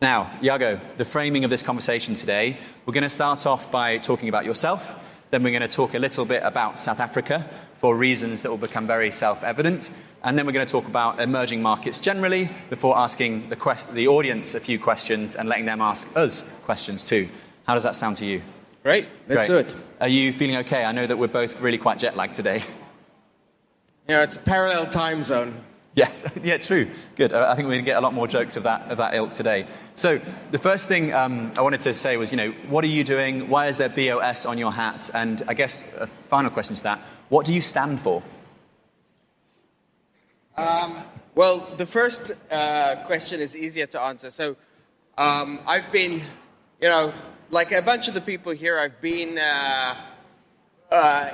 Now, Iago, the framing of this conversation today, we're going to start off by talking about yourself. Then we're going to talk a little bit about South Africa for reasons that will become very self-evident. And then we're going to talk about emerging markets generally before asking the audience a few questions and letting them ask us questions too. How does that sound to you? Great. Let's do it. Are you feeling okay? I know that we're both really quite jet-lagged today. Yeah, it's a parallel time zone. Yes, yeah, true. Good. I think we're going to get a lot more jokes of that ilk today. So the first thing I wanted to say was, what are you doing? Why is there BOS on your hat? And I guess a final question to that, what do you stand for? Well, the first question is easier to answer. So I've been, like a bunch of the people here, I've been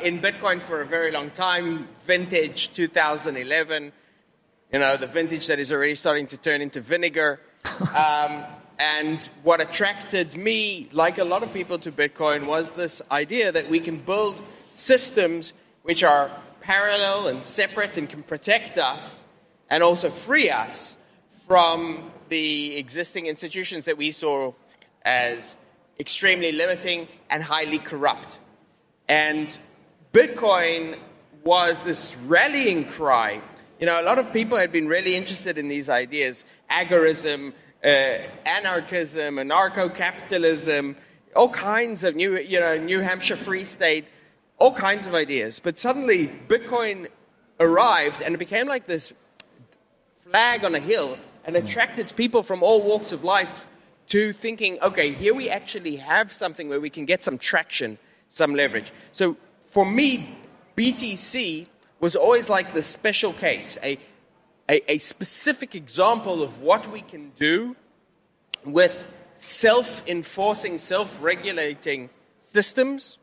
in Bitcoin for a very long time, vintage 2011. The vintage that is already starting to turn into vinegar. And what attracted me, like a lot of people, to Bitcoin was this idea that we can build systems which are parallel and separate and can protect us and also free us from the existing institutions that we saw as extremely limiting and highly corrupt. And Bitcoin was this rallying cry. A lot of people had been really interested in these ideas, agorism, anarchism, anarcho-capitalism, all kinds of New Hampshire Free State, all kinds of ideas. But suddenly Bitcoin arrived and it became like this flag on a hill and attracted people from all walks of life to thinking, okay, here we actually have something where we can get some traction, some leverage. So for me, BTC was always like the special case, a specific example of what we can do with self-enforcing, self-regulating systems,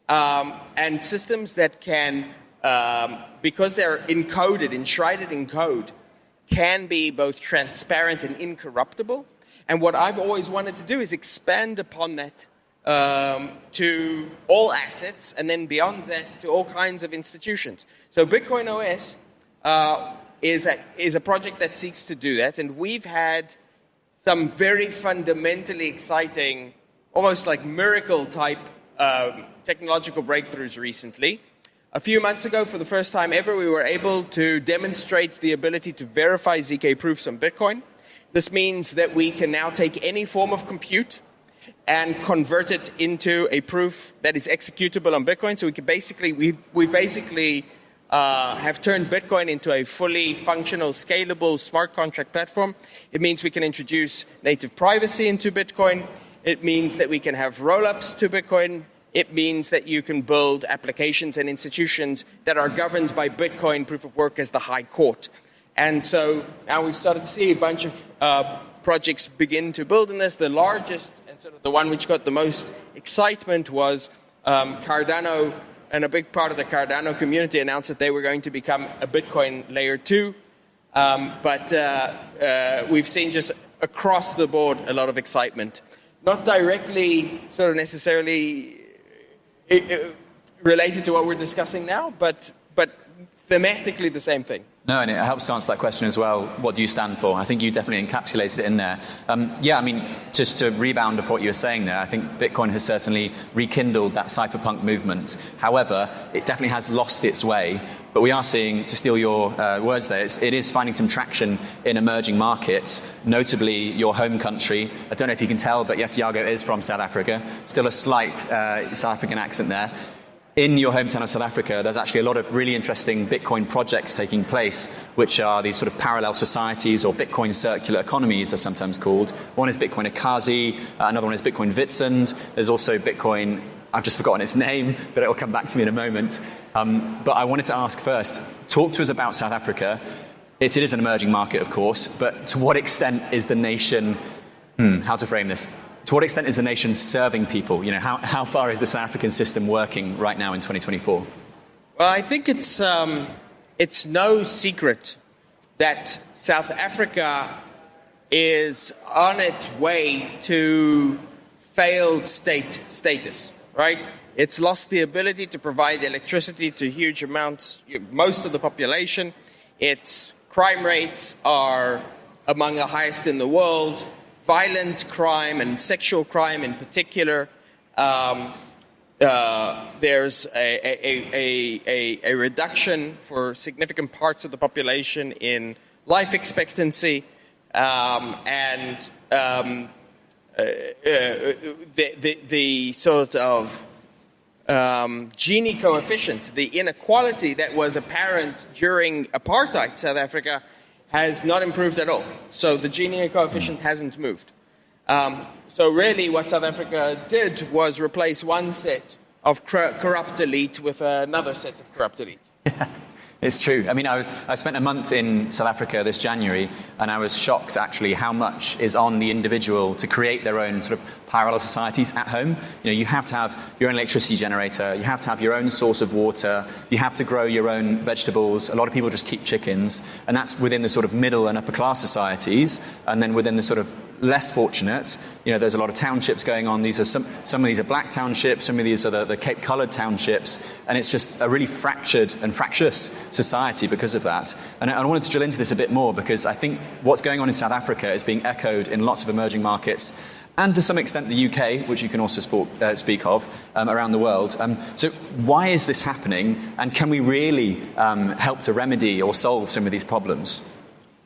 and systems that can, because they're encoded, enshrined in code, can be both transparent and incorruptible. And what I've always wanted to do is expand upon that to all assets, and then beyond that to all kinds of institutions. So Bitcoin OS is a project that seeks to do that, and we've had some very fundamentally exciting, almost like miracle-type technological breakthroughs recently. A few months ago, for the first time ever, we were able to demonstrate the ability to verify ZK proofs on Bitcoin. This means that we can now take any form of compute and convert it into a proof that is executable on Bitcoin. So we basically have turned Bitcoin into a fully functional, scalable smart contract platform. It means we can introduce native privacy into Bitcoin. It means that we can have roll-ups to Bitcoin. It means that you can build applications and institutions that are governed by Bitcoin proof of work as the high court. And so now we've started to see a bunch of projects begin to build in this. The largest and sort of the one which got the most excitement was Cardano, and a big part of the Cardano community announced that they were going to become a Bitcoin layer 2. But we've seen just across the board a lot of excitement. Not directly sort of necessarily related to what we're discussing now, but thematically the same thing. No, and it helps to answer that question as well. What do you stand for? I think you definitely encapsulated it in there. Just to rebound off what you were saying there, I think Bitcoin has certainly rekindled that cypherpunk movement. However, it definitely has lost its way. But we are seeing, to steal your words there, it is finding some traction in emerging markets, notably your home country. I don't know if you can tell, but yes, Iago is from South Africa. Still a slight South African accent there. In your hometown of South Africa, there's actually a lot of really interesting Bitcoin projects taking place, which are these sort of parallel societies, or Bitcoin circular economies, are sometimes called. One is Bitcoin Akazi, another one is Bitcoin Vitsund. There's also Bitcoin, I've just forgotten its name, but it will come back to me in a moment. But I wanted to ask first, talk to us about South Africa. It is an emerging market, of course, but to what extent is the nation, how to frame this? To what extent is the nation serving people? How far is the South African system working right now in 2024? Well, I think it's no secret that South Africa is on its way to failed state status, right? It's lost the ability to provide electricity to huge amounts, most of the population. Its crime rates are among the highest in the world. violent crime and sexual crime in particular. There's a reduction for significant parts of the population in life expectancy, and the sort of Gini coefficient, the inequality that was apparent during apartheid South Africa, has not improved at all. So the Gini coefficient hasn't moved. So really what South Africa did was replace one set of corrupt elite with another set of corrupt elite. Yeah, it's true. I mean, I spent a month in South Africa this January, and I was shocked, actually, how much is on the individual to create their own sort of parallel societies at home. You know, you have to have your own electricity generator, you have to have your own source of water, you have to grow your own vegetables. A lot of people just keep chickens, and that's within the sort of middle and upper class societies. And then within the sort of less fortunate, you know, there's a lot of townships going on. These are some of these are black townships, some of these are the Cape-coloured townships, and it's just a really fractured and fractious society because of that. And I wanted to drill into this a bit more, because I think what's going on in South Africa is being echoed in lots of emerging markets, and to some extent the UK, which you can also speak of, around the world. So why is this happening, and can we really help to remedy or solve some of these problems?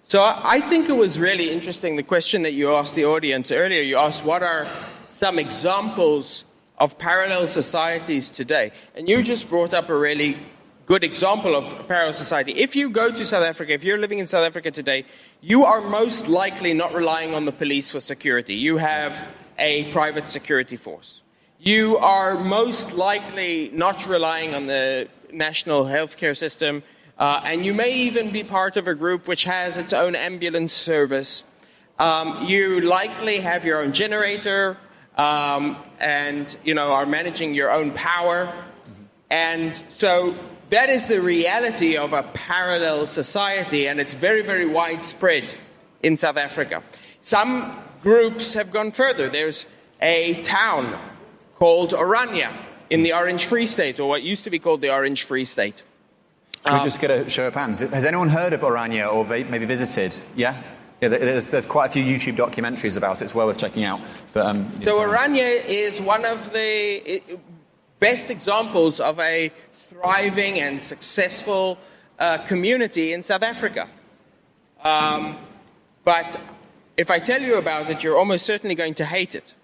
So I think it was really interesting, the question that you asked the audience earlier. You asked, what are some examples of parallel societies today? And you just brought up a really good example of a parallel society. If you go to South Africa, if you're living in South Africa today, you are most likely not relying on the police for security. You have a private security force. You are most likely not relying on the national healthcare system. And you may even be part of a group which has its own ambulance service. You likely have your own generator, and are managing your own power. And so that is the reality of a parallel society, and it's very, very widespread in South Africa. Some groups have gone further. There's a town called Orania in the Orange Free State, or what used to be called the Orange Free State. Can we just get a show of hands? Has anyone heard of Orania or maybe visited? Yeah? Yeah, there's quite a few YouTube documentaries about it. It's well worth checking out. But, so Orania is one of the best examples of a thriving and successful community in South Africa. But if I tell you about it, you're almost certainly going to hate it.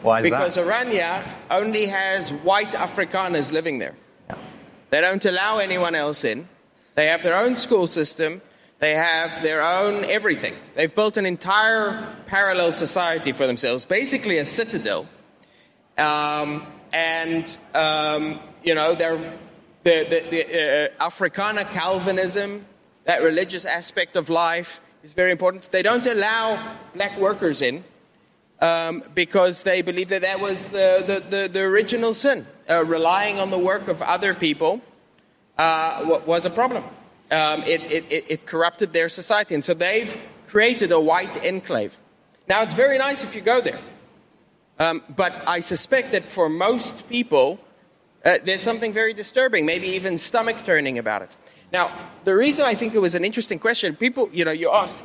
Why is because that? Because Orania only has white Afrikaners living there. They don't allow anyone else in. They have their own school system. They have their own everything. They've built an entire parallel society for themselves, basically a citadel. The Afrikaner Calvinism, that religious aspect of life, is very important. They don't allow black workers in because they believe that was the original sin. Relying on the work of other people was a problem. It corrupted their society. And so they've created a white enclave. Now, it's very nice if you go there. But I suspect that for most people, there's something very disturbing, maybe even stomach-turning about it. Now, the reason I think it was an interesting question, people, you asked,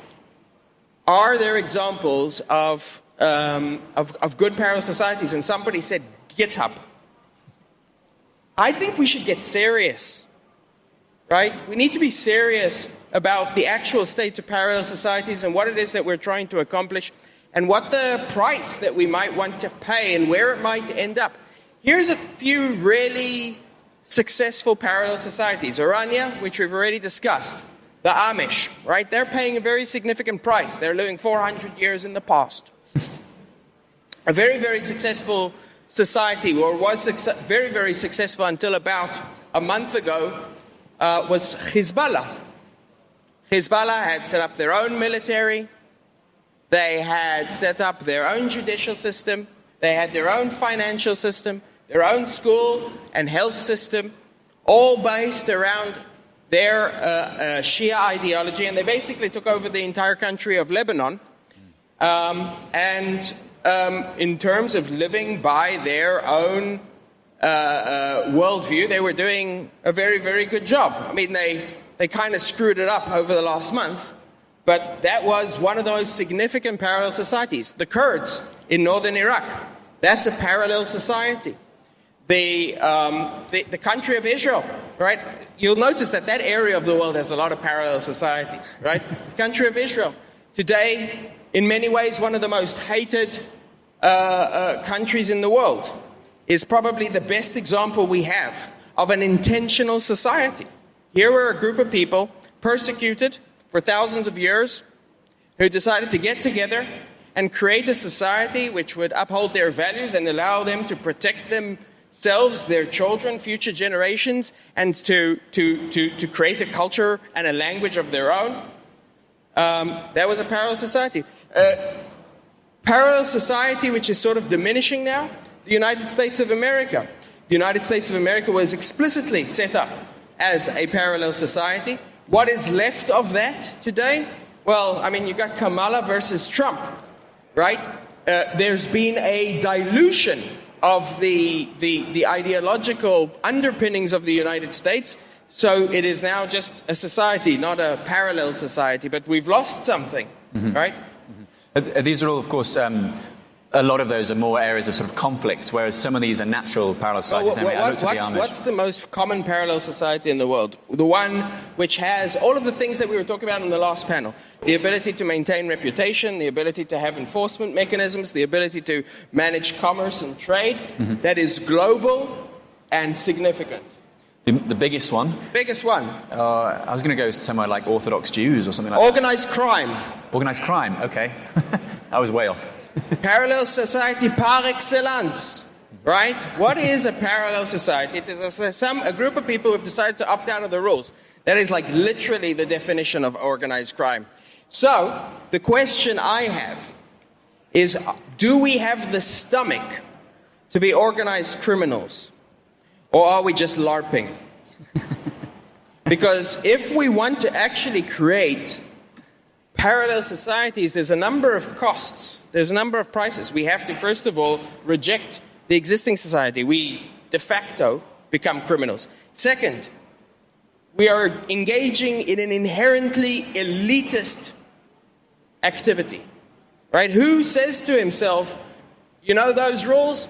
are there examples of good parallel societies? And somebody said GitHub. I think we should get serious, right? We need to be serious about the actual state of parallel societies and what it is that we're trying to accomplish and what the price that we might want to pay and where it might end up. Here's a few really successful parallel societies. Orania, which we've already discussed. The Amish, right? They're paying a very significant price. They're living 400 years in the past. A very, very successful society, or was very, very successful until about a month ago, was Hezbollah. Hezbollah had set up their own military. They had set up their own judicial system. They had their own financial system, their own school and health system, all based around their Shia ideology. And they basically took over the entire country of Lebanon. In terms of living by their own worldview, they were doing a very, very good job. I mean, they kind of screwed it up over the last month, but that was one of those significant parallel societies. The Kurds in northern Iraq, that's a parallel society. The country of Israel, right? You'll notice that area of the world has a lot of parallel societies, right? The country of Israel, today, in many ways, one of the most hated countries in the world, is probably the best example we have of an intentional society. Here were a group of people persecuted for thousands of years who decided to get together and create a society which would uphold their values and allow them to protect themselves, their children, future generations, and to create a culture and a language of their own. That was a parallel society. Parallel society which is sort of diminishing now, the United States of America. The United States of America was explicitly set up as a parallel society. What is left of that today? Well, I mean, you got Kamala versus Trump, right? There's been a dilution of the ideological underpinnings of the United States. So it is now just a society, not a parallel society. But we've lost something, right? These are all, of course, a lot of those are more areas of sort of conflict, whereas some of these are natural parallel societies. What's the most common parallel society in the world? The one which has all of the things that we were talking about in the last panel. The ability to maintain reputation, the ability to have enforcement mechanisms, the ability to manage commerce and trade, that is global and significant. The biggest one? Biggest one. I was going to go somewhere like Orthodox Jews or something like that. Organized crime. Organized crime, okay. I was way off. Parallel society par excellence, right? What is a parallel society? It is a group of people who have decided to opt out of the rules. That is like literally the definition of organized crime. So, the question I have is, do we have the stomach to be organized criminals? Or are we just LARPing? Because if we want to actually create parallel societies, there's a number of costs. There's a number of prices. We have to, first of all, reject the existing society. We, de facto, become criminals. Second, we are engaging in an inherently elitist activity. Right? Who says to himself, you know those rules?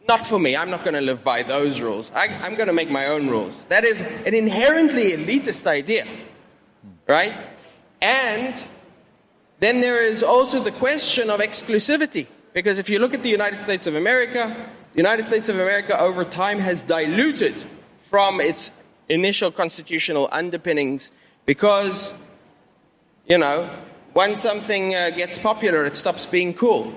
Not for me. I'm not going to live by those rules. I'm going to make my own rules. That is an inherently elitist idea. Right? And then there is also the question of exclusivity. Because if you look at the United States of America, the United States of America over time has diluted from its initial constitutional underpinnings because, you know, once something gets popular, it stops being cool.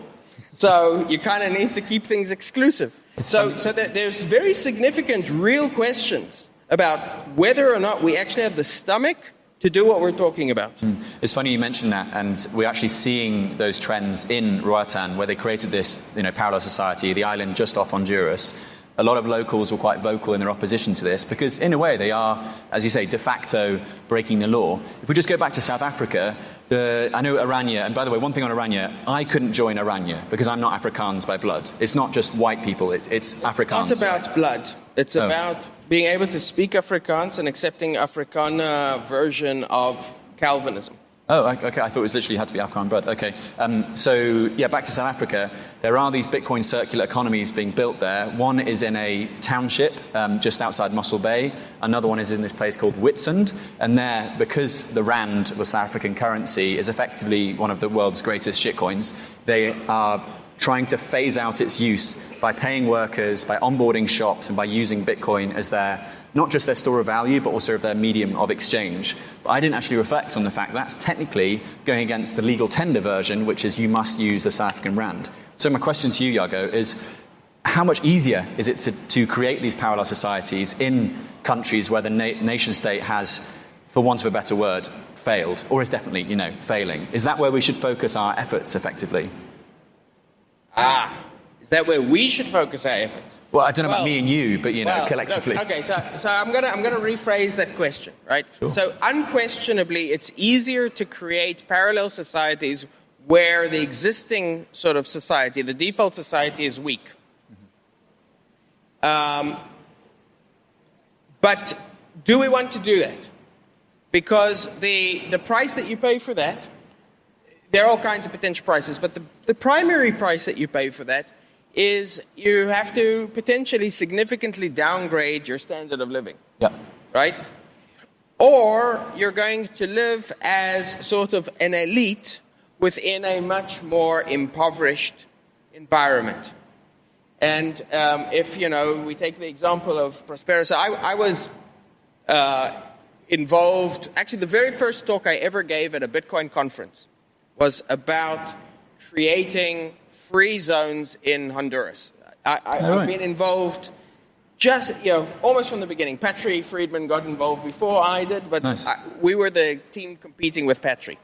So you kind of need to keep things exclusive. So there's very significant real questions about whether or not we actually have the stomach to do what we're talking about. It's funny you mentioned that, and we're actually seeing those trends in Roatan, where they created this, parallel society, the island just off Honduras. A lot of locals were quite vocal in their opposition to this, because in a way they are, as you say, de facto breaking the law. If we just go back to South Africa, I know Oranje, and by the way, one thing on Oranje, I couldn't join Oranje because I'm not Afrikaans by blood. It's not just white people, it's Afrikaans. It's not about blood. It's about being able to speak Afrikaans and accepting Afrikaner version of Calvinism. Oh, okay. I thought it was literally had to be Afrikaner blood. Okay. Back to South Africa. There are these Bitcoin circular economies being built there. One is in a township just outside Mossel Bay. Another one is in this place called Whitsand. And there, because the rand, the South African currency, is effectively one of the world's greatest shitcoins, they are trying to phase out its use by paying workers, by onboarding shops, and by using Bitcoin as not just their store of value, but also their medium of exchange. But I didn't actually reflect on the fact that's technically going against the legal tender version, which is you must use the South African rand. So my question to you, Jago, is how much easier is it to create these parallel societies in countries where the nation state has, for want of a better word, failed, or is definitely, failing? Is that where we should focus our efforts effectively? Is that where we should focus our efforts? Well, I don't know about me and you, but collectively. Look, okay, so I'm gonna rephrase that question, right? Sure. So unquestionably, it's easier to create parallel societies where the existing sort of society, the default society, is weak. But do we want to do that? because the price that you pay for that, there are all kinds of potential prices, but the primary price that you pay for that is you have to potentially significantly downgrade your standard of living. Yeah. Right? Or you're going to live as sort of an elite within a much more impoverished environment. And if, we take the example of Prospera. So I was involved, actually the very first talk I ever gave at a Bitcoin conference was about creating free zones in Honduras. I've been involved just, almost from the beginning. Patry Friedman got involved before I did, but nice. We were the team competing with Patry.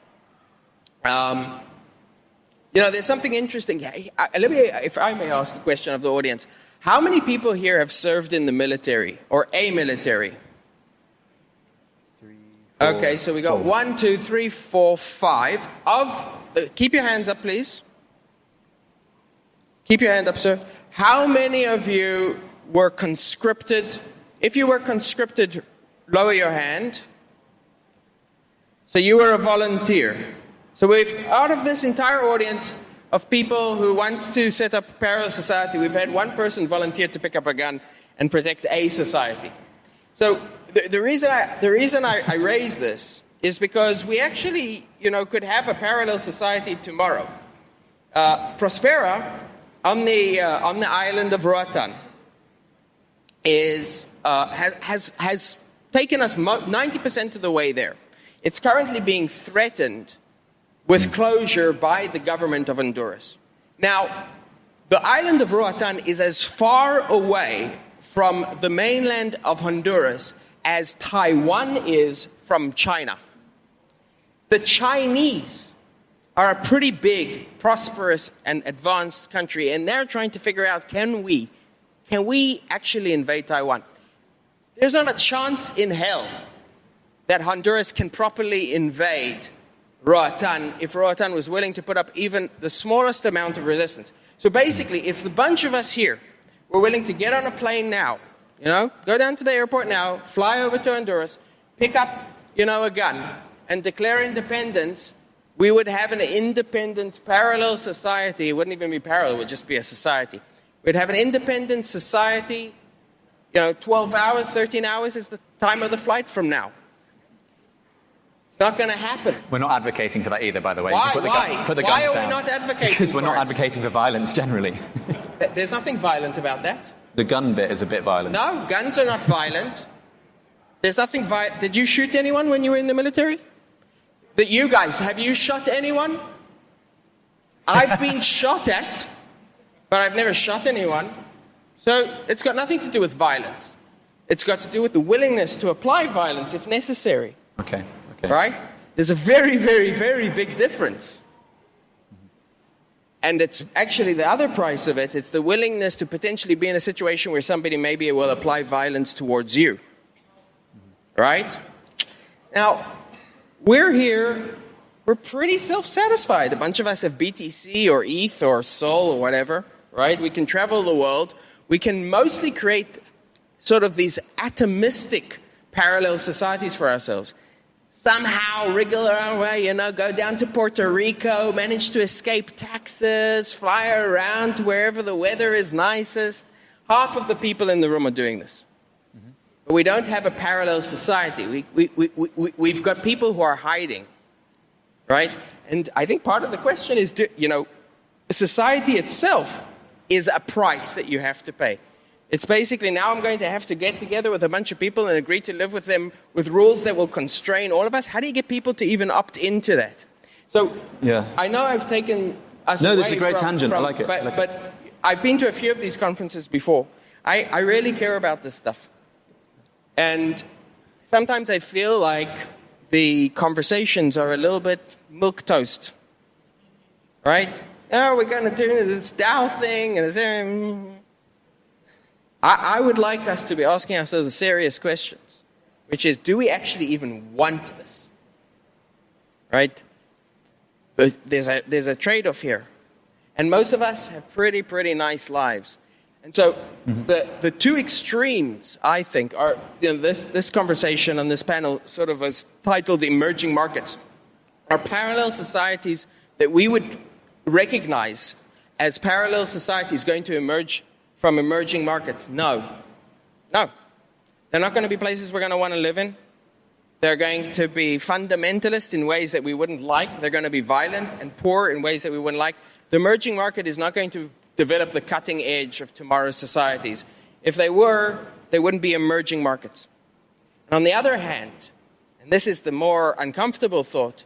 There's something interesting. Let me, if I may ask a question of the audience. How many people here have served in the military or a military? 3, 4, okay, so we got 1, 2, 3, 4, 5. Keep your hands up, please. Keep your hand up, sir. How many of you were conscripted? If you were conscripted, lower your hand. So you were a volunteer. So out of this entire audience of people who want to set up a parallel society, we've had one person volunteer to pick up a gun and protect a society. So the reason I raise this is because we actually, could have a parallel society tomorrow. Prospera on the island of Roatan has taken us 90% of the way there. It's currently being threatened with closure by the government of Honduras. Now, the island of Roatan is as far away from the mainland of Honduras as Taiwan is from China. The Chinese are a pretty big, prosperous, and advanced country, and they're trying to figure out, can we actually invade Taiwan? There's not a chance in hell that Honduras can properly invade Roatan if Roatan was willing to put up even the smallest amount of resistance. So basically, if the bunch of us here were willing to get on a plane now, go down to the airport now, fly over to Honduras, pick up, a gun, and declare independence, we would have an independent parallel society. It wouldn't even be parallel, it would just be a society. We'd have an independent society, 12 hours, 13 hours is the time of the flight from now. It's not going to happen. We're not advocating for that either, by the way. Why? Put the Why guns are down. we not advocating Because we're for not it? advocating for violence generally. There's nothing violent about that. The gun bit is a bit violent. No, guns are not violent. There's nothing violent. Did you shoot anyone when you were in the military? You guys, have you shot anyone? I've been shot at, but I've never shot anyone. So it's got nothing to do with violence. It's got to do with the willingness to apply violence if necessary. Okay. Right? There's a very, very, very big difference. And it's actually the other price of it. It's the willingness to potentially be in a situation where somebody maybe will apply violence towards you. Right? Now, we're here. We're pretty self-satisfied. A bunch of us have BTC or ETH or Sol or whatever. Right? We can travel the world. We can mostly create sort of these atomistic parallel societies for ourselves. Somehow wriggle our way, go down to Puerto Rico, manage to escape taxes, fly around to wherever the weather is nicest. Half of the people in the room are doing this. Mm-hmm. But we don't have a parallel society. We've got people who are hiding, right? And I think part of the question is, society itself is a price that you have to pay. It's basically, now I'm going to have to get together with a bunch of people and agree to live with them with rules that will constrain all of us. How do you get people to even opt into that? So, yeah. I know I've taken us away. No, this is a great tangent. I like it. But I've been to a few of these conferences before. I really care about this stuff. And sometimes I feel like the conversations are a little bit milquetoast. Right? Oh, we're going to do this DAO thing, and I would like us to be asking ourselves serious questions, which is, do we actually even want this? Right? But there's a trade-off here. And most of us have pretty nice lives. And so the two extremes, I think, are this conversation on this panel sort of was titled Emerging Markets. Are parallel societies that we would recognize as parallel societies going to emerge from emerging markets? No. No. They're not going to be places we're going to want to live in. They're going to be fundamentalist in ways that we wouldn't like. They're going to be violent and poor in ways that we wouldn't like. The emerging market is not going to develop the cutting edge of tomorrow's societies. If they were, they wouldn't be emerging markets. And on the other hand, and this is the more uncomfortable thought,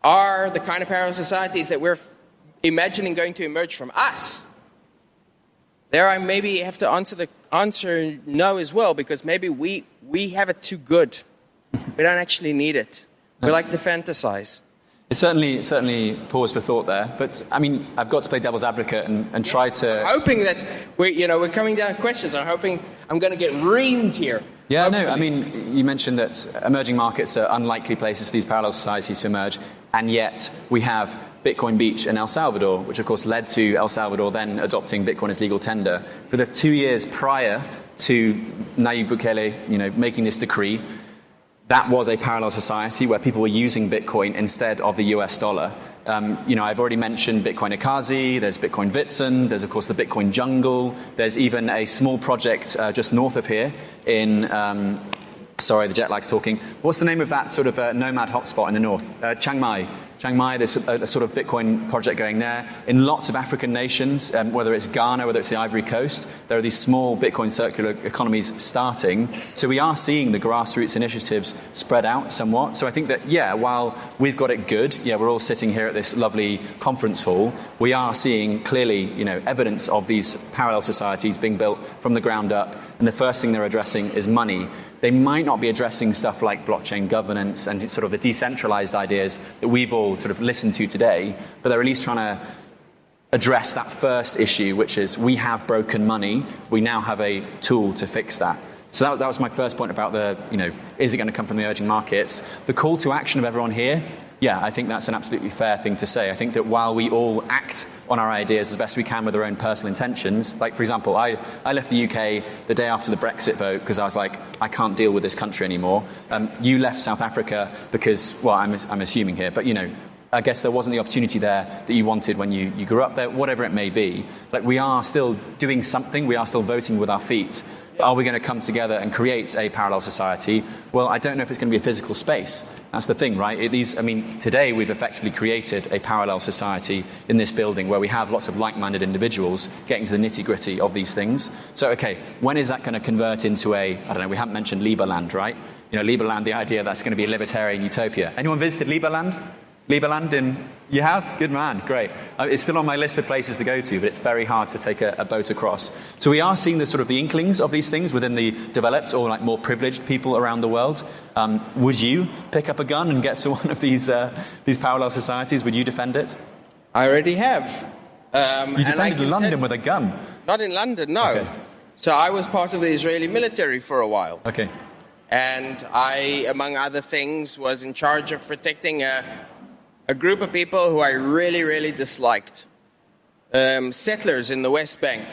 are the kind of parallel societies that we're imagining going to emerge from us. There I maybe have to answer no as well, because maybe we have it too good. We don't actually need it. We like to fantasize. It's certainly pause for thought there. But, I mean, I've got to play devil's advocate and try to... I'm hoping that we're coming down to questions. I'm hoping I'm going to get reamed here. Yeah, hopefully. no, I mean, you mentioned that emerging markets are unlikely places for these parallel societies to emerge, and yet we have Bitcoin Beach in El Salvador, which of course led to El Salvador then adopting Bitcoin as legal tender. For the 2 years prior to Nayib Bukele, making this decree, that was a parallel society where people were using Bitcoin instead of the US dollar. I've already mentioned Bitcoin Akazi, there's Bitcoin Vitsen, there's of course the Bitcoin Jungle, there's even a small project just north of here in, sorry, the jet lag's talking. What's the name of that sort of nomad hotspot in the north? Chiang Mai. Chiang Mai, there's a sort of Bitcoin project going there. In lots of African nations, whether it's Ghana, whether it's the Ivory Coast, there are these small Bitcoin circular economies starting. So we are seeing the grassroots initiatives spread out somewhat. So I think that, while we've got it good, we're all sitting here at this lovely conference hall, we are seeing clearly, evidence of these parallel societies being built from the ground up. And the first thing they're addressing is money. They might not be addressing stuff like blockchain governance and sort of the decentralized ideas that we've all sort of listened to today, but they're at least trying to address that first issue, which is we have broken money. We now have a tool to fix that. So that was my first point about is it going to come from the emerging markets? The call to action of everyone here, I think that's an absolutely fair thing to say. I think that while we all act on our ideas as best we can with our own personal intentions, like, for example, I left the UK the day after the Brexit vote because I was like, I can't deal with this country anymore. You left South Africa because, well, I'm assuming here, but, I guess there wasn't the opportunity there that you wanted when you grew up there, whatever it may be. Like, we are still doing something. We are still voting with our feet. Are we going to come together and create a parallel society? Well, I don't know if it's going to be a physical space. That's the thing, right? Today we've effectively created a parallel society in this building where we have lots of like-minded individuals getting to the nitty-gritty of these things. So, okay, when is that going to convert into we haven't mentioned Lieberland, right? Lieberland, the idea that's going to be a libertarian utopia. Anyone visited Lieberland? You have? Good man, great. It's still on my list of places to go to, but it's very hard to take a boat across. So we are seeing the inklings of these things within the developed or more privileged people around the world. Would you pick up a gun and get to one of these parallel societies? Would you defend it? I already have. You defended London with a gun? Not in London, no. Okay. So I was part of the Israeli military for a while. Okay. And I, among other things, was in charge of protecting a group of people who I really, really disliked. Settlers in the West Bank.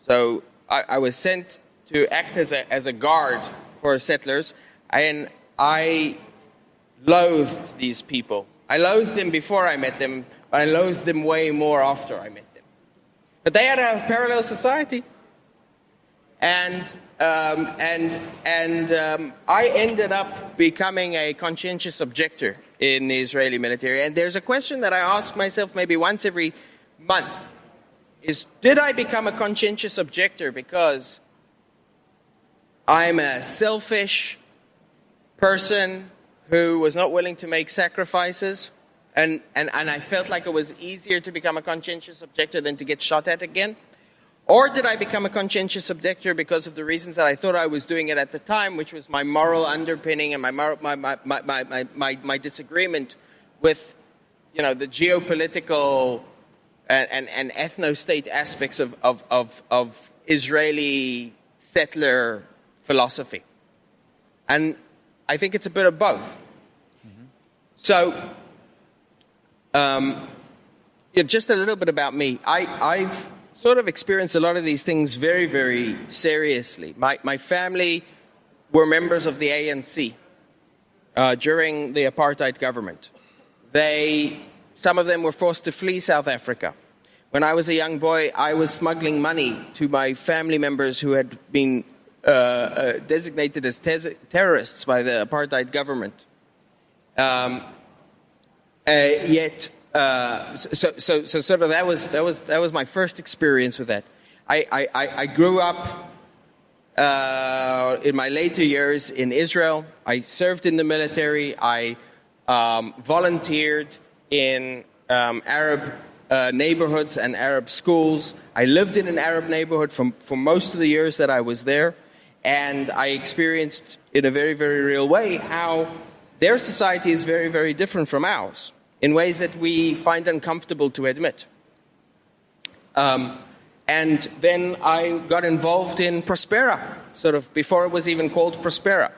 So I was sent to act as a guard for settlers, and I loathed these people. I loathed them before I met them, but I loathed them way more after I met them. But they had a parallel society. And I ended up becoming a conscientious objector in the Israeli military. And there's a question that I ask myself maybe once every month, is did I become a conscientious objector because I'm a selfish person who was not willing to make sacrifices, and I felt like it was easier to become a conscientious objector than to get shot at again? Or did I become a conscientious objector because of the reasons that I thought I was doing it at the time, which was my moral underpinning and my disagreement with, the geopolitical and ethno-state aspects of Israeli settler philosophy? And I think it's a bit of both. Mm-hmm. So, just a little bit about me. I've sort of experienced a lot of these things very, very seriously. My family were members of the ANC during the apartheid government. Some of them were forced to flee South Africa. When I was a young boy, I was smuggling money to my family members who had been designated as terrorists by the apartheid government. So sort of that was my first experience with that. I grew up in my later years in Israel. I served in the military. I volunteered in Arab neighborhoods and Arab schools. I lived in an Arab neighborhood for most of the years that I was there, and I experienced in a very, very real way how their society is very, very different from ours in ways that we find uncomfortable to admit. And then I got involved in Prospera, sort of before it was even called Prospera,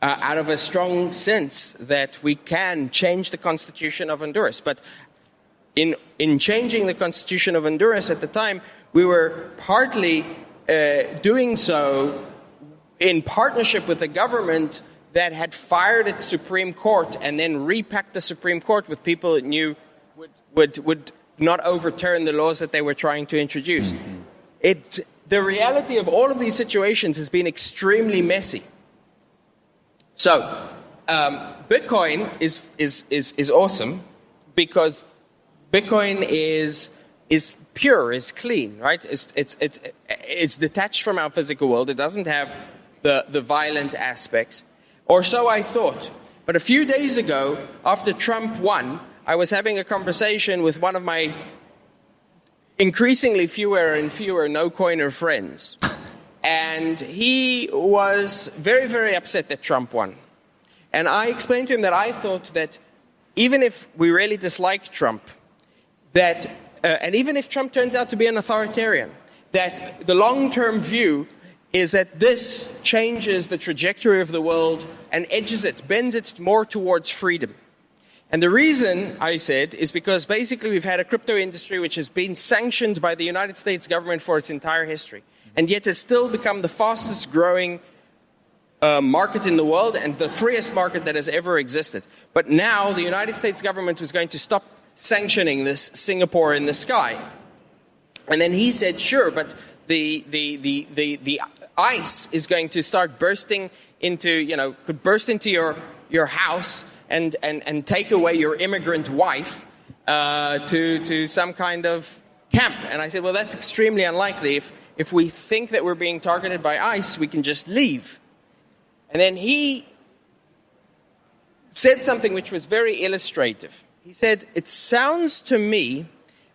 out of a strong sense that we can change the Constitution of Honduras. But in changing the Constitution of Honduras at the time, we were partly doing so in partnership with a government that had fired its Supreme Court and then repacked the Supreme Court with people it knew would not overturn the laws that they were trying to introduce. The reality of all of these situations has been extremely messy. So, Bitcoin is awesome because Bitcoin is pure, is clean, right? It's detached from our physical world. It doesn't have the violent aspects, or so I thought. But a few days ago, after Trump won, I was having a conversation with one of my increasingly fewer and fewer no-coiner friends. And he was very, very upset that Trump won. And I explained to him that I thought that even if we really dislike Trump, and even if Trump turns out to be an authoritarian, that the long-term view is that this changes the trajectory of the world and bends it more towards freedom. And the reason, I said, is because basically we've had a crypto industry which has been sanctioned by the United States government for its entire history, and yet has still become the fastest growing market in the world and the freest market that has ever existed. But now the United States government was going to stop sanctioning this Singapore in the sky. And then he said, sure, but the ice is going to start bursting into, could burst into your house and take away your immigrant wife to some kind of camp. And I said, well, that's extremely unlikely. If we think that we're being targeted by ICE, we can just leave. And then he said something which was very illustrative. He said, it sounds to me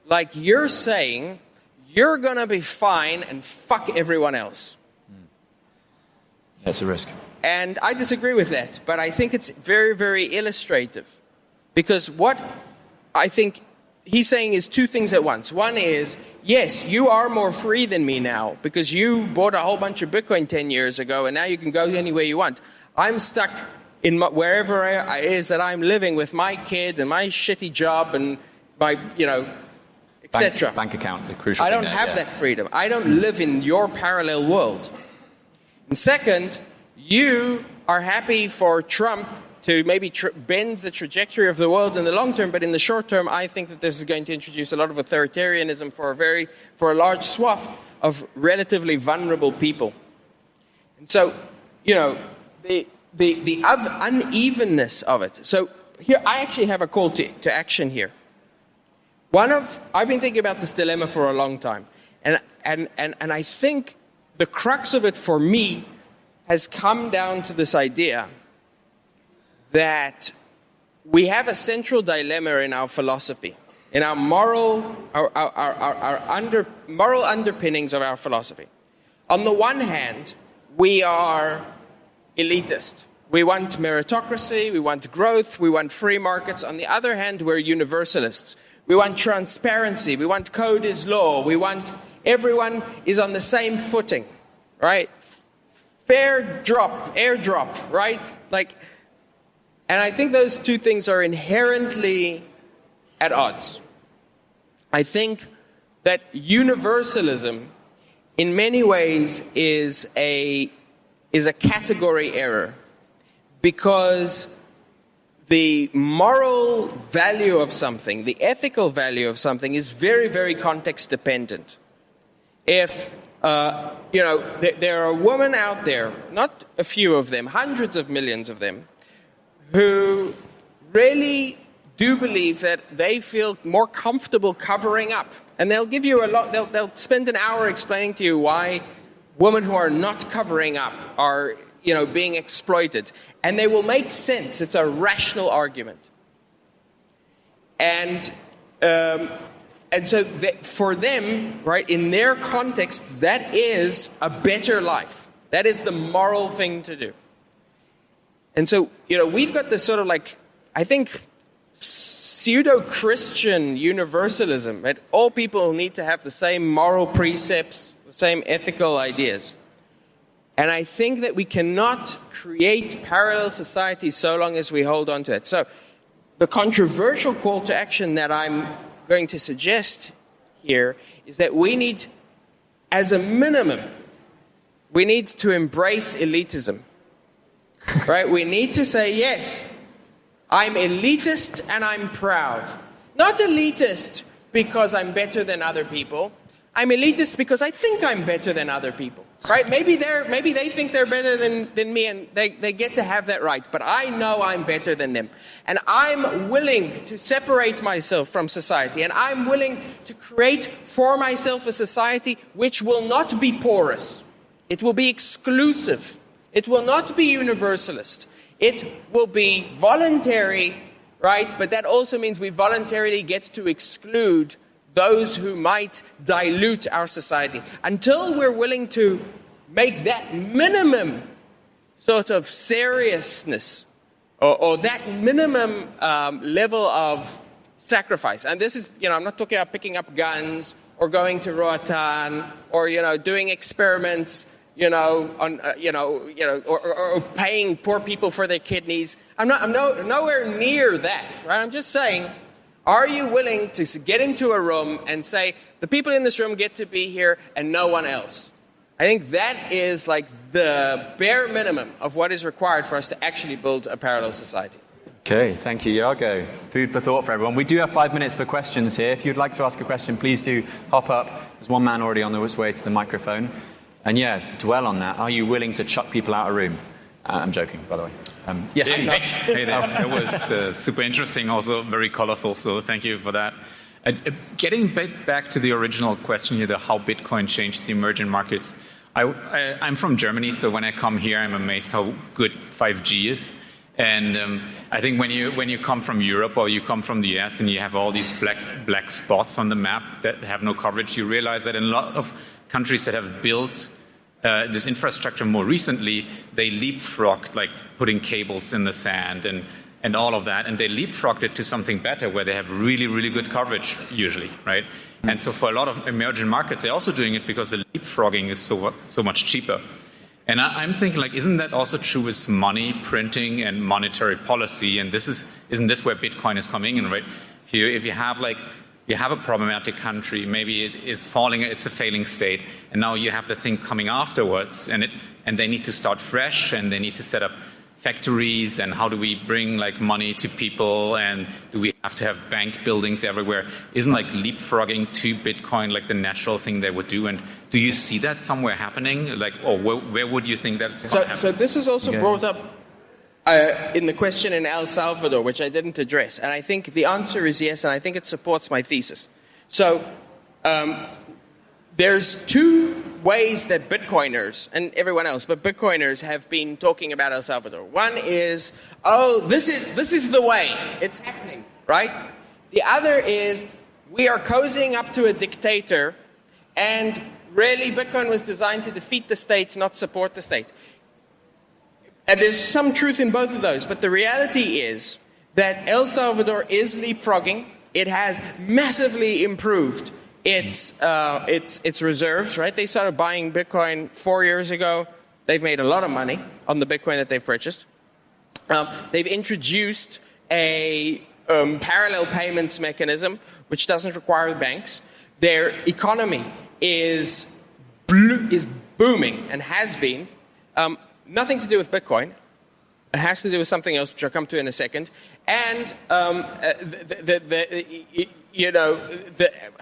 like you're saying you're going to be fine and fuck everyone else. That's a risk. And I disagree with that, but I think it's very, very illustrative. Because what I think he's saying is two things at once. One is, yes, you are more free than me now because you bought a whole bunch of Bitcoin 10 years ago and now you can go anywhere you want. I'm stuck in wherever it is that I'm living with my kid and my shitty job and my, etc. Bank account, the crucial I thing don't there, have that freedom. I don't live in your parallel world. And second, you are happy for Trump to maybe bend the trajectory of the world in the long term, but in the short term, I think that this is going to introduce a lot of authoritarianism for a large swath of relatively vulnerable people. And so, the unevenness of it. So here, I actually have a call to action here. I've been thinking about this dilemma for a long time, and I think the crux of it for me has come down to this idea that we have a central dilemma in our philosophy, in our moral underpinnings of our philosophy. On the one hand, we are elitist. We want meritocracy, we want growth, we want free markets. On the other hand, we're universalists. We want transparency, we want code is law, we want everyone is on the same footing, right? Airdrop, right? And I think those two things are inherently at odds. I think that universalism in many ways is a category error, because the moral value of something, the ethical value of something is very, very context dependent. If, there are women out there, not a few of them, hundreds of millions of them, who really do believe that they feel more comfortable covering up. And they'll give you they'll spend an hour explaining to you why women who are not covering up are, being exploited. And they will make sense. It's a rational argument. And so for them, right, in their context, that is a better life. That is the moral thing to do. And so, we've got this sort of I think, pseudo-Christian universalism, that all people need to have the same moral precepts, the same ethical ideas. And I think that we cannot create parallel societies so long as we hold on to it. So the controversial call to action that I'm going to suggest here is that we need, as a minimum, we need to embrace elitism. Right? We need to say, yes, I'm elitist and I'm proud. Not elitist because I'm better than other people. I'm elitist because I think I'm better than other people. Right? Maybe they think they're better than me, and they get to have that right. But I know I'm better than them. And I'm willing to separate myself from society. And I'm willing to create for myself a society which will not be porous. It will be exclusive. It will not be universalist. It will be voluntary, right? But that also means we voluntarily get to exclude those who might dilute our society. Until we're willing to make that minimum sort of seriousness or that minimum level of sacrifice. And this is, I'm not talking about picking up guns or going to Roatan or, doing experiments, or paying poor people for their kidneys. I'm nowhere near that, right? I'm just saying, are you willing to get into a room and say, the people in this room get to be here and no one else? I think that is the bare minimum of what is required for us to actually build a parallel society. Okay, thank you, Iago. Food for thought for everyone. We do have 5 minutes for questions here. If you'd like to ask a question, please do hop up. There's one man already on his way to the microphone. And dwell on that. Are you willing to chuck people out of a room? I'm joking, by the way. Yes, hey there. That was super interesting, also very colorful, so thank you for that. Getting back to the original question here, how Bitcoin changed the emerging markets. I'm from Germany, so when I come here, I'm amazed how good 5G is. And I think when you come from Europe or you come from the US and you have all these black spots on the map that have no coverage, you realize that in a lot of countries that have built this infrastructure more recently, they leapfrogged, putting cables in the sand and all of that, and they leapfrogged it to something better where they have really, really good coverage usually, right? Mm-hmm. And so for a lot of emerging markets, they're also doing it because the leapfrogging is so much cheaper. And I'm thinking, isn't that also true with money printing and monetary policy? And isn't this where Bitcoin is coming in, right? If you have you have a problematic country, maybe it is falling, it's a failing state, and now you have the thing coming afterwards, and they need to start fresh, and they need to set up factories, and how do we bring money to people, and do we have to have bank buildings everywhere? Isn't leapfrogging to Bitcoin the natural thing they would do? And do you see that somewhere happening? Or where would you think that's going to happen? So this is also brought up in the question in El Salvador, which I didn't address. And I think the answer is yes, and I think it supports my thesis. So there's two ways that Bitcoiners, and everyone else, but Bitcoiners have been talking about El Salvador. One is, this is the way. It's happening, right? The other is, we are cozying up to a dictator, and really Bitcoin was designed to defeat the state, not support the state. And there's some truth in both of those, but the reality is that El Salvador is leapfrogging. It has massively improved its reserves, right? They started buying Bitcoin 4 years ago. They've made a lot of money on the Bitcoin that they've purchased. They've introduced a parallel payments mechanism, which doesn't require banks. their economy is booming and has been. Nothing to do with Bitcoin. It has to do with something else, which I'll come to in a second. And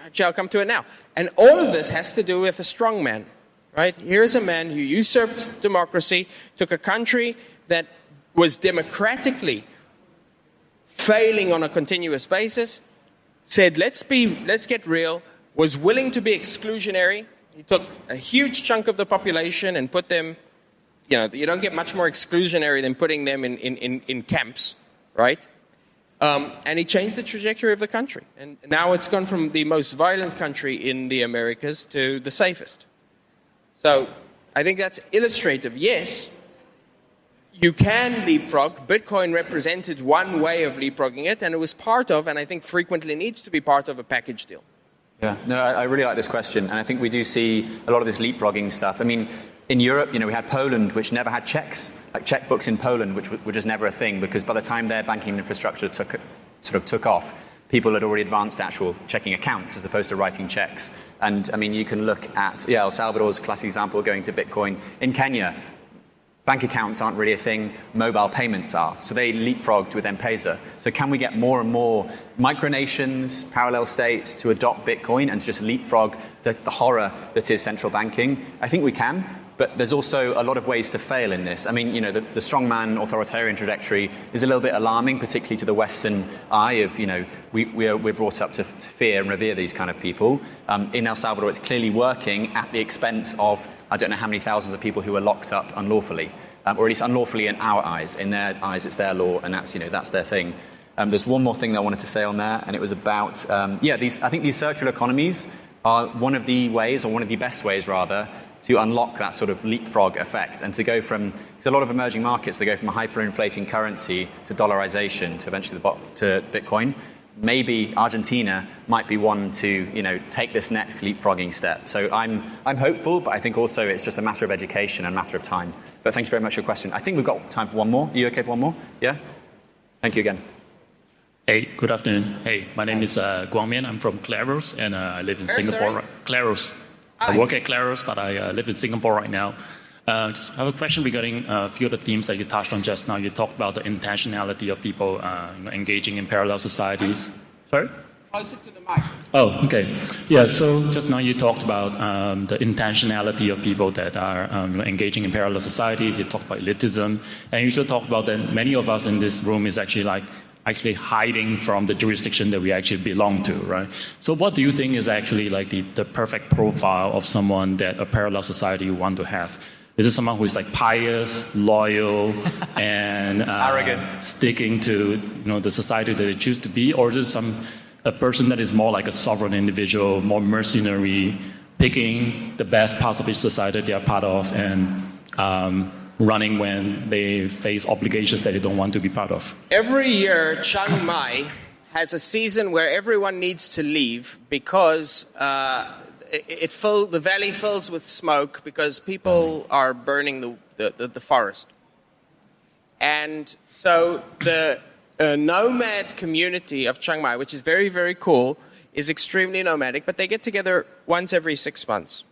actually, I'll come to it now. And all of this has to do with a strong man, right? Here's a man who usurped democracy, took a country that was democratically failing on a continuous basis, said, let's get real, was willing to be exclusionary. He took a huge chunk of the population and put them, you don't get much more exclusionary than putting them in camps, right? And he changed the trajectory of the country. And now it's gone from the most violent country in the Americas to the safest. So I think that's illustrative. Yes, you can leapfrog. Bitcoin represented one way of leapfrogging it, and it was part of, and I think frequently needs to be part of, a package deal. Yeah, no, I really like this question, and I think we do see a lot of this leapfrogging stuff. I mean, in Europe, we had Poland, which never had checks, like checkbooks in Poland, which were just never a thing, because by the time their banking infrastructure took off, people had already advanced actual checking accounts as opposed to writing checks. And I mean, you can look at El Salvador's classic example going to Bitcoin. In Kenya, bank accounts aren't really a thing, mobile payments are. So they leapfrogged with M-Pesa. So can we get more and more micronations, parallel states to adopt Bitcoin and to just leapfrog the horror that is central banking? I think we can, but there's also a lot of ways to fail in this. I mean, the strongman authoritarian trajectory is a little bit alarming, particularly to the Western eye of, we're brought up to fear and revere these kind of people. In El Salvador, it's clearly working at the expense of, I don't know how many thousands of people who are locked up unlawfully, or at least unlawfully in our eyes. In their eyes, it's their law, and that's their thing. There's one more thing that I wanted to say on there, and it was about, I think these circular economies are one of the ways, or one of the best ways, rather, to unlock that sort of leapfrog effect and to go from, because a lot of emerging markets, they go from a hyperinflating currency to dollarization to eventually to Bitcoin. Maybe Argentina might be one to, take this next leapfrogging step. So I'm hopeful, but I think also it's just a matter of education and a matter of time. But thank you very much for your question. I think we've got time for one more. Are you okay for one more? Yeah? Thank you again. Hey, good afternoon. Hey, my name is Guang Mian. I'm from Claros, and I live in Singapore. Claros. I work at Claros, but I live in Singapore right now. Just have a question regarding a few of the themes that you touched on just now. You talked about the intentionality of people engaging in parallel societies. Sorry? Closer to the mic. Oh, okay. Yeah, so just now you talked about the intentionality of people that are engaging in parallel societies. You talked about elitism. And you also talked about that many of us in this room is actually hiding from the jurisdiction that we actually belong to, right? So what do you think is actually like the perfect profile of someone that a parallel society would want to have? Is it someone who is like pious, loyal, and arrogant, sticking to the society that they choose to be, or is it a person that is more like a sovereign individual, more mercenary, picking the best parts of each society they are part of and running when they face obligations that they don't want to be part of? Every year, Chiang Mai has a season where everyone needs to leave because the valley fills with smoke because people are burning the forest. And so the nomad community of Chiang Mai, which is very, very cool, is extremely nomadic, but they get together once every 6 months.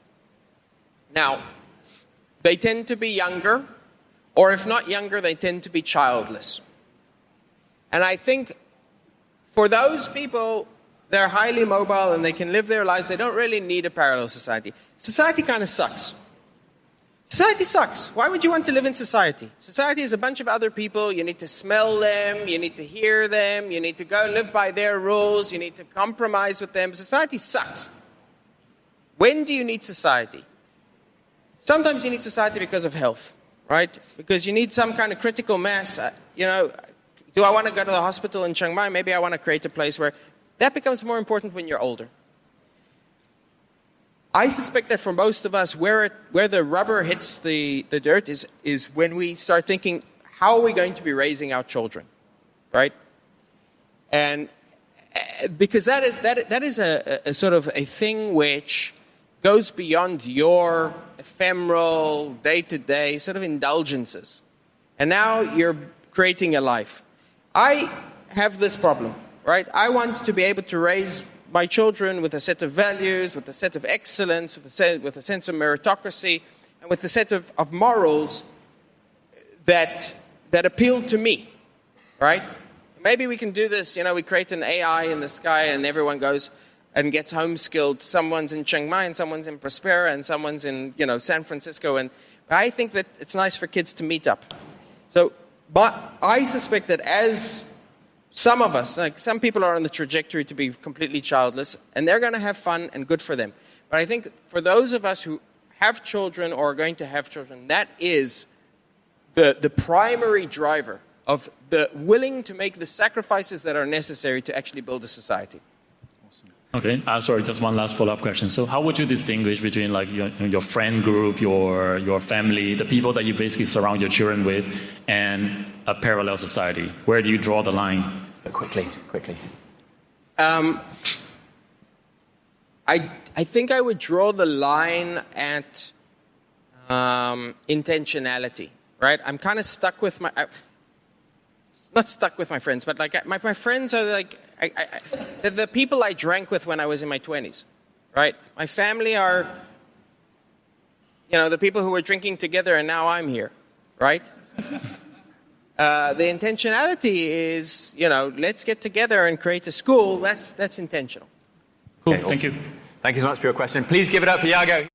Now, they tend to be younger, or if not younger, they tend to be childless. And I think for those people, they're highly mobile and they can live their lives. They don't really need a parallel society. Society kind of sucks. Society sucks. Why would you want to live in society? Society is a bunch of other people. You need to smell them. You need to hear them. You need to go live by their rules. You need to compromise with them. Society sucks. When do you need society? Sometimes you need society because of health, right? Because you need some kind of critical mass. Do I want to go to the hospital in Chiang Mai? Maybe I want to create a place where that becomes more important when you're older. I suspect that for most of us, where the rubber hits the dirt is when we start thinking, how are we going to be raising our children, right? And because that is a sort of a thing which goes beyond your ephemeral, day-to-day sort of indulgences. And now you're creating a life. I have this problem, right? I want to be able to raise my children with a set of values, with a set of excellence, with a sense of meritocracy, and with a set of morals that appeal to me, right? Maybe we can do this, we create an AI in the sky and everyone goes and gets home skilled. Someone's in Chiang Mai and someone's in Prospera and someone's in, San Francisco. And I think that it's nice for kids to meet up. So, but I suspect that as some of us, like some people are on the trajectory to be completely childless and they're going to have fun and good for them. But I think for those of us who have children or are going to have children, that is the primary driver of the willing to make the sacrifices that are necessary to actually build a society. Okay, sorry, just one last follow-up question. So how would you distinguish between like your friend group, your family, the people that you basically surround your children with, and a parallel society? Where do you draw the line? Quickly. I think I would draw the line at intentionality, right? I'm kind of stuck with not stuck with my friends, but like my friends are like the people I drank with when I was in my 20s, right? My family are, the people who were drinking together and now I'm here, right? The intentionality is, let's get together and create a school. That's intentional. Cool, Okay, thank you. Thank you so much for your question. Please give it up for Iago.